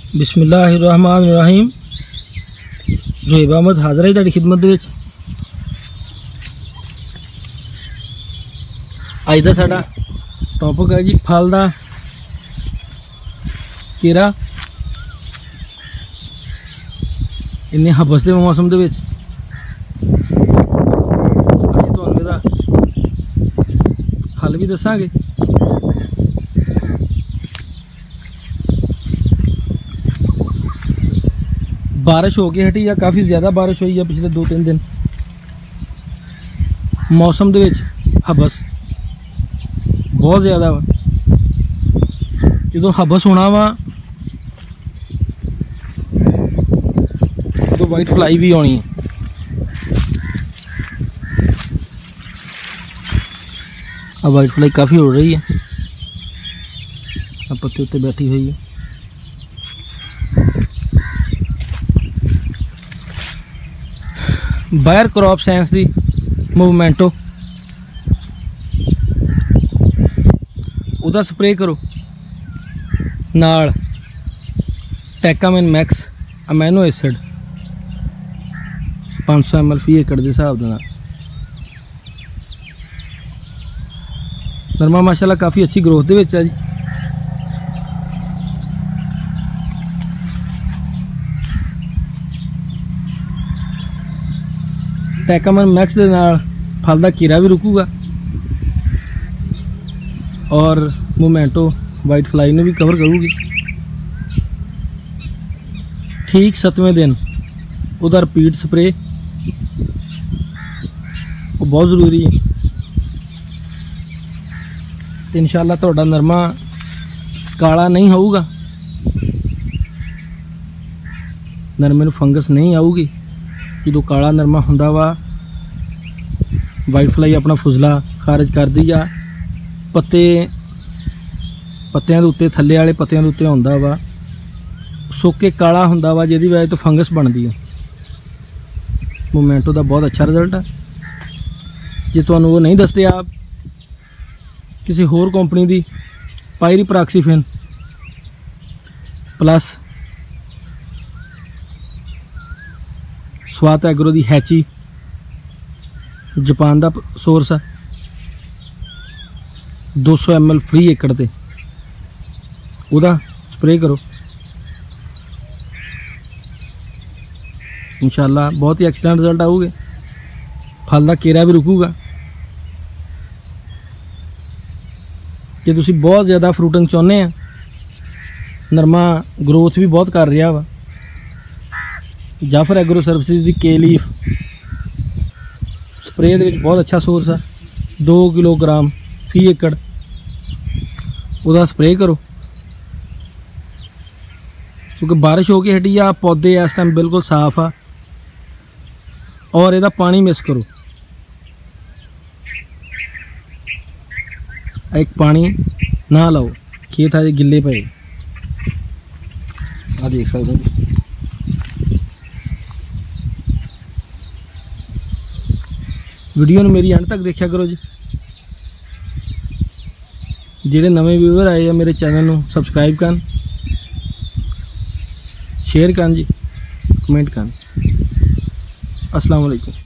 बिस्मिल्लाहिर्रहमानिर्रहीम। जोहेब अहमद हाज़र है तुहाडी खिदमत दे विच। अज दा साडा टॉपिक है जी फल दा केरा इन्ने हबस दे मौसम दे विच। असीं तुहानूं इहदा हल भी दस्सांगे। बारिश हो के हटी या काफ़ी ज़्यादा बारिश हुई है पिछले 2-3 दिन। मौसम दे विच हबस बहुत ज़्यादा वा। जो हबस होना वा तो वाइट फ्लाई भी आनी है। अब वाइट फ्लाई काफ़ी उड़ रही है, अब पत्ते उत्ते बैठी हुई है। बायर क्रॉप साइंस दी मूवमेंटो उदा स्प्रे करो नाल टैकामिन मैक्स अमैनो एसिड 500 ml फी एकड़ के हिसाब के। नरमा माशाल्लाह काफ़ी अच्छी ग्रोथ दे विच है जी। टैकामिन मैक्स के नाल फल का कीड़ा भी रुकूगा और मूवमेंटो वाइट फ्लाई ने भी कवर करूगी। ठीक 7वें दिन उधर रिपीट स्प्रे वो बहुत ज़रूरी है। इंशाअल्लाह तुहाडा नरमा काला नहीं होगा, नरमे नूं फंगस नहीं आऊगी। जो काला नरमा हुंदा वा वाइट फ्लाई अपना फुजला खारिज कर दी जा। पत्तियां दे उत्ते थल्ले वाले पत्तियां दे उत्ते हुंदा वा सुक के काला हुंदा वा, जिहदी वजह तो फंगस बनती है। मूवमेंटो का बहुत अच्छा रिजल्ट है। जे तुहानूं वो नहीं दसदे आप किसी होर कंपनी की पायरीप्रॉक्सीफेन प्लस स्वात एग्रो की हैची जापान का सोर्स है 200 ml फ्री एकड़ ते उदा स्प्रे करो। इंशाअल्लाह बहुत ही एक्सीलेंट रिजल्ट आऊगे। फल का केरा भी रुकूगा। जे तुसी बहुत ज़्यादा फ्रूटिंग चाहुंदे हैं, नरमा ग्रोथ भी बहुत कर रहा वा, जाफर एग्रो सर्विसेज की के लीफ स्प्रे दे विच बहुत अच्छा सोर्स है। 2 किलोग्राम फी एकड़ उदा स्प्रे करो, क्योंकि बारिश होके हटी आ। पौधे इस टाइम बिल्कुल साफ आ और इहदा पानी मिस करो। एक पानी ना लाओ, खेत आज गिले पे आ देख सकते हो। वीडियो ने मेरी एंड तक देखा करो जी। जेडे नवे व्यूअर आए हैं मेरे चैनल को सबसक्राइब कर, शेयर कर जी, कमेंट कर। अस्सलाम वालेकुम।